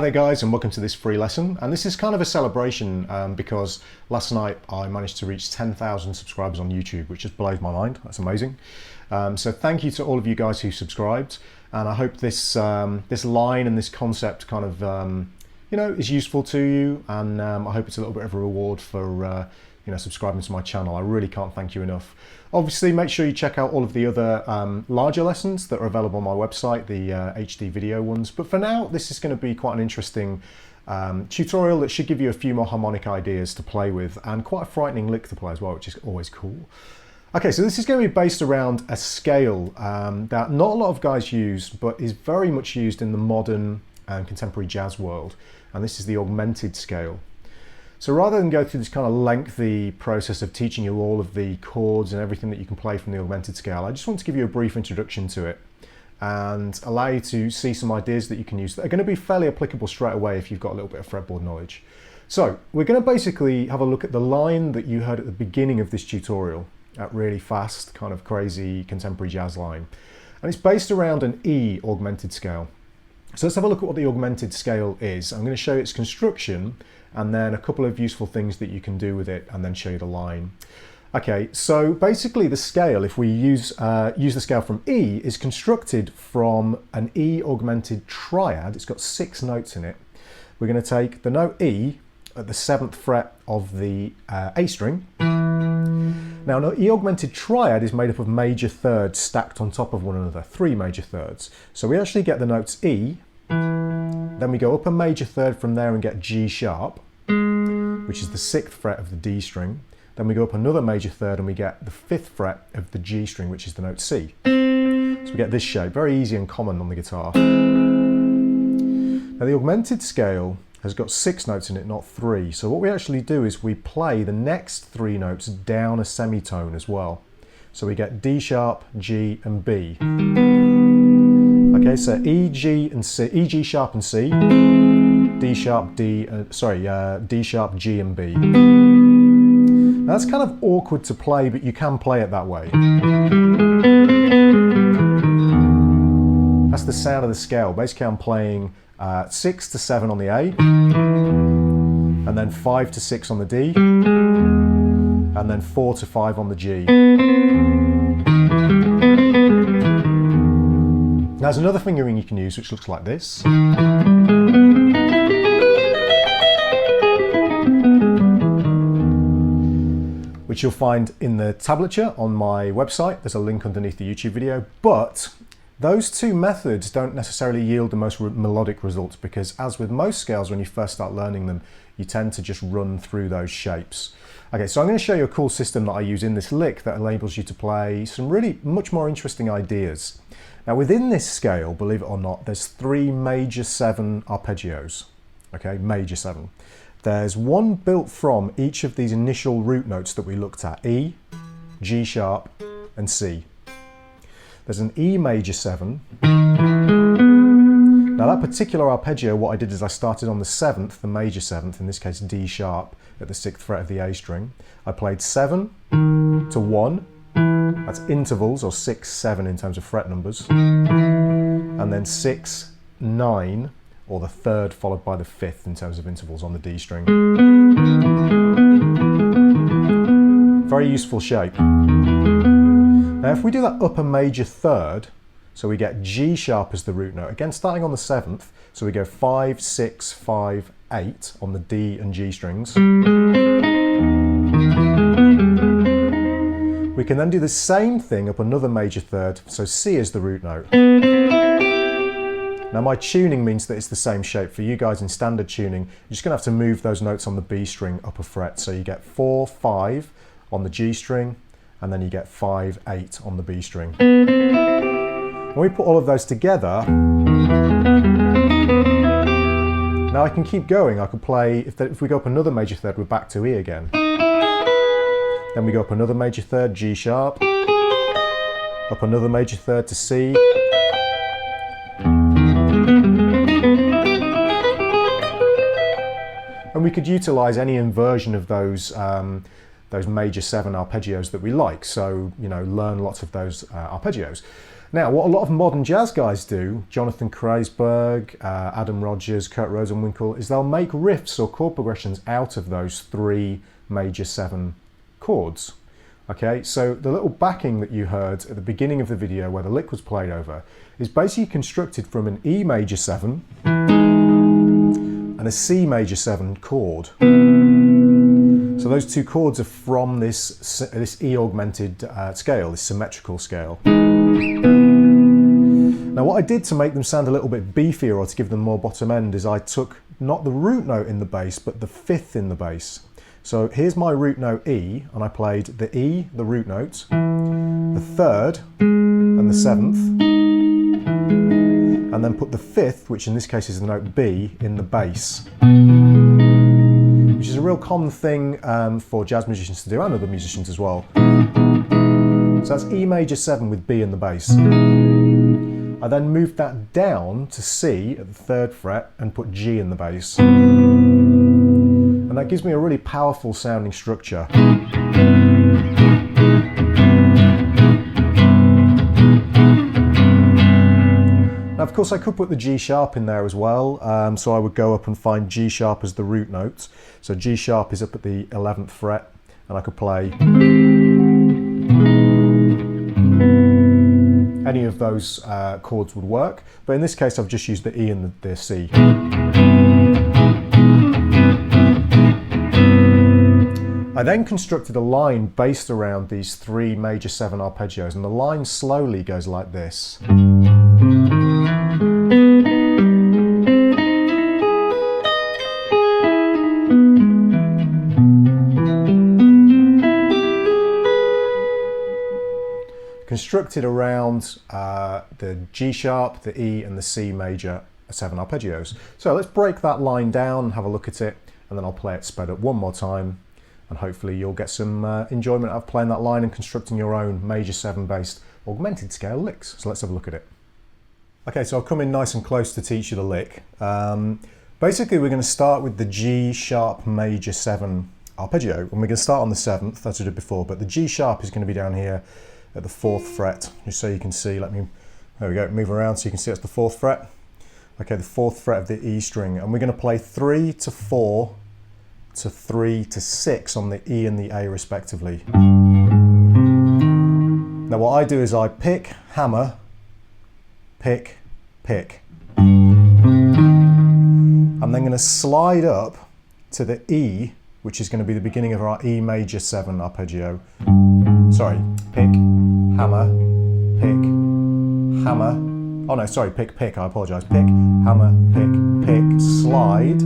there guys, and welcome to this free lesson. And this is kind of a celebration because last night I managed to reach 10,000 subscribers on YouTube, which just blows my mind. That's amazing. So thank you to all of you guys who subscribed, and I hope this this line and this concept kind of you know, is useful to you, and I hope it's a little bit of a reward for you know, subscribing to my channel. I really can't thank you enough. Obviously, make sure you check out all of the other larger lessons that are available on my website, the HD video ones. But for now, this is going to be quite an interesting tutorial that should give you a few more harmonic ideas to play with, and quite a frightening lick to play as well, which is always cool. Okay, so this is going to be based around a scale that not a lot of guys use, but is very much used in the modern and contemporary jazz world. And this is the augmented scale. So rather than go through this kind of lengthy process of teaching you all of the chords and everything that you can play from the augmented scale, I just want to give you a brief introduction to it and allow you to see some ideas that you can use that are going to be fairly applicable straight away if you've got a little bit of fretboard knowledge. So we're going to basically have a look at the line that you heard at the beginning of this tutorial, that really fast, kind of crazy contemporary jazz line. And it's based around an E augmented scale. So let's have a look at what the augmented scale is. I'm going to show you its construction and then a couple of useful things that you can do with it, and then show you the line. Okay, so basically the scale, if we use the scale from E, is constructed from an E augmented triad. It's got 6 notes in it. We're going to take the note E at the 7th fret of the A string. Now, an E augmented triad is made up of major thirds stacked on top of one another, 3 major thirds. So we actually get the notes E, then we go up a major third from there and get G sharp, which is the 6th fret of the D string. Then we go up another major third and we get the 5th fret of the G string, which is the note C. So we get this shape, very easy and common on the guitar. Now the augmented scale has got 6 notes in it, not 3. So what we actually do is we play the next 3 notes down a semitone as well. So we get D sharp, G and B. Okay, so E, G and C, E, G sharp and C, D sharp, D sharp, G and B. Now that's kind of awkward to play, but you can play it that way. That's the sound of the scale. Basically I'm playing 6 to 7 on the A, and then 5 to 6 on the D, and then 4 to 5 on the G. Now there's another fingering you can use which looks like this. Which you'll find in the tablature on my website. There's a link underneath the YouTube video, but those 2 methods don't necessarily yield the most melodic results, because as with most scales, when you first start learning them, you tend to just run through those shapes. Okay, so I'm going to show you a cool system that I use in this lick that enables you to play some really much more interesting ideas. Now within this scale, believe it or not, there's 3 major 7 arpeggios. Okay, major 7. There's one built from each of these initial root notes that we looked at, E, G sharp and C. There's an E major 7. Now that particular arpeggio, what I did is I started on the 7th, the major 7th, in this case D sharp, at the 6th fret of the A string. I played 7 to 1, that's intervals, or 6, 7 in terms of fret numbers, and then 6, 9, or the 3rd followed by the 5th in terms of intervals on the D string. Very useful shape. Now if we do that upper major third, so we get G sharp as the root note, again starting on the 7th, so we go 5, 6, 5, 8 on the D and G strings. We can then do the same thing up another major third, so C is the root note. Now my tuning means that it's the same shape. For you guys in standard tuning, you're just going to have to move those notes on the B string up a fret. So you get 4, 5 on the G string, and then you get 5, 8 on the B string. When we put all of those together, now I can keep going. I could play, if we go up another major third, we're back to E again. Then we go up another major third, G sharp, up another major third to C, and we could utilize any inversion of those major 7 arpeggios that we like. So, you know, learn lots of those arpeggios. Now, what a lot of modern jazz guys do, Jonathan Kreisberg, Adam Rogers, Kurt Rosenwinkel, is they'll make riffs or chord progressions out of those 3 major 7 chords. Okay, so the little backing that you heard at the beginning of the video where the lick was played over is basically constructed from an E major 7 and a C major 7 chord. So those 2 chords are from this E augmented scale, this symmetrical scale. Now what I did to make them sound a little bit beefier or to give them more bottom end is I took not the root note in the bass but the 5th in the bass. So here's my root note E, and I played the E, the root note, the 3rd and the 7th, and then put the 5th, which in this case is the note B, in the bass. Which is a real common thing for jazz musicians to do, and other musicians as well. So that's E major 7 with B in the bass. I then moved that down to C at the 3rd fret and put G in the bass. And that gives me a really powerful sounding structure. Now, of course, I could put the G sharp in there as well. So I would go up and find G sharp as the root note. So G sharp is up at the 11th fret, and I could play any of those chords would work. But in this case, I've just used the E and the C. I then constructed a line based around these 3 major 7 arpeggios, and the line slowly goes like this. Constructed around the G sharp, the E and the C major 7 arpeggios. So let's break that line down and have a look at it, and then I'll play it sped up one more time. And hopefully you'll get some enjoyment out of playing that line and constructing your own major 7 based augmented scale licks. So let's have a look at it. Okay, so I'll come in nice and close to teach you the lick. Basically we're going to start with the G sharp major 7 arpeggio, and we're going to start on the 7th, as I did before, but the G sharp is going to be down here at the 4th fret, just so you can see. There we go, move around so you can see it's the 4th fret. Okay, the 4th fret of the E string, and we're going to play 3 to 4 to 3 to 6 on the E and the A respectively. Now what I do is I pick, hammer, pick, pick. I'm then going to slide up to the E, which is going to be the beginning of our E major 7 arpeggio. Sorry, pick, hammer, pick, hammer. Oh no, sorry, pick, pick, I apologise. Pick, hammer, pick, pick, slide.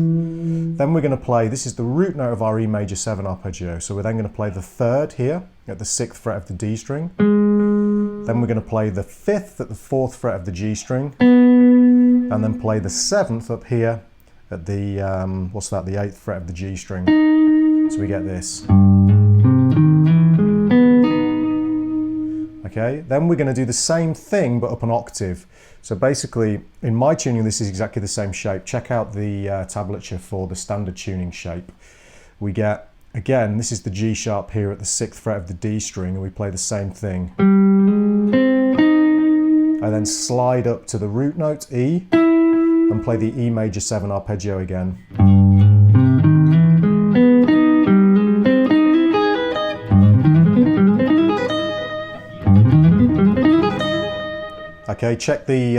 Then we're going to play, this is the root note of our E major 7 arpeggio, so we're then going to play the 3rd here at the 6th fret of the D string. Then we're going to play the 5th at the 4th fret of the G string, and then play the 7th up here at the, what's that, the 8th fret of the G string. So we get this. Okay, then we're going to do the same thing but up an octave. So basically, in my tuning, this is exactly the same shape. Check out the tablature for the standard tuning shape. We get, again, this is the G sharp here at the 6th fret of the D string, and we play the same thing. I then slide up to the root note, E, and play the E major 7 arpeggio again. Okay, check the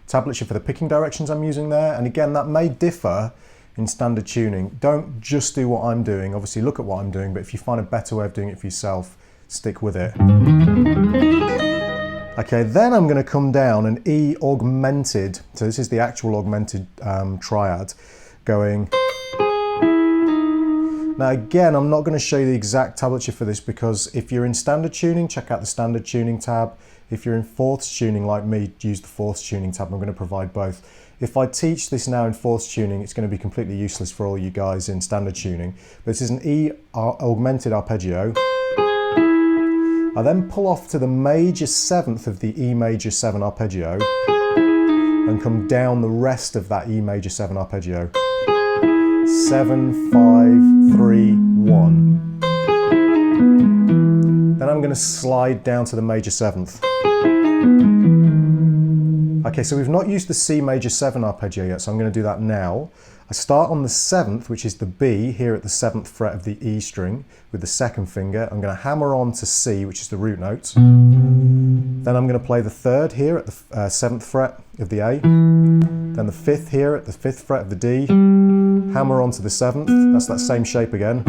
tablature for the picking directions I'm using there, and again that may differ in standard tuning. Don't just do what I'm doing, obviously look at what I'm doing, but if you find a better way of doing it for yourself, stick with it. Okay, then I'm going to come down and E augmented, so this is the actual augmented triad, going. Now again, I'm not going to show you the exact tablature for this, because if you're in standard tuning, check out the standard tuning tab. If you're in 4th tuning like me, use the 4th tuning tab. I'm going to provide both. If I teach this now in 4th tuning, it's going to be completely useless for all you guys in standard tuning. But this is an E augmented arpeggio. I then pull off to the major 7th of the E major 7 arpeggio and come down the rest of that E major 7 arpeggio. 7, 5, 3, 1. Then I'm going to slide down to the major 7th. Okay, so we've not used the C major 7 arpeggio yet, so I'm going to do that now. I start on the 7th, which is the B, here at the 7th fret of the E string with the 2nd finger. I'm going to hammer on to C, which is the root note. Then I'm going to play the 3rd here at the 7th fret of the A. Then the 5th here at the 5th fret of the D. Hammer on to the 7th, that's that same shape again.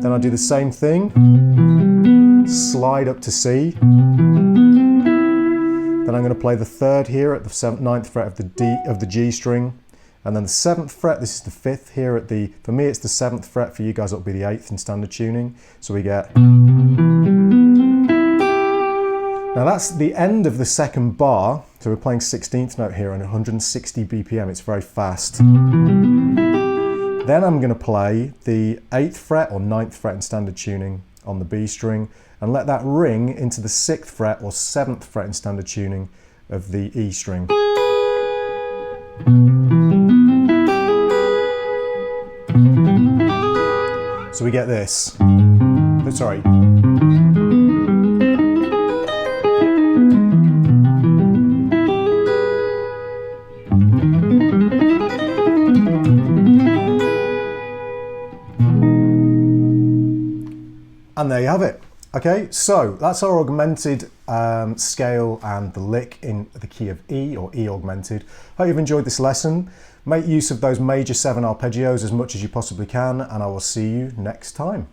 Then I do the same thing, slide up to C. Then I'm going to play the 3rd here at the 9th fret of the G string. And then the 7th fret, this is the 5th here at the, for me it's the 7th fret, for you guys it'll be the 8th in standard tuning. So we get... Now that's the end of the 2nd bar, so we're playing 16th note here and 160 BPM, it's very fast. Then I'm going to play the 8th fret or 9th fret in standard tuning on the B string and let that ring into the 6th fret or 7th fret in standard tuning of the E string. So we get this. Oh, sorry. And there you have it. Okay, so that's our augmented scale and the lick in the key of E, or E augmented. Hope you've enjoyed this lesson. Make use of those major 7 arpeggios as much as you possibly can, and I will see you next time.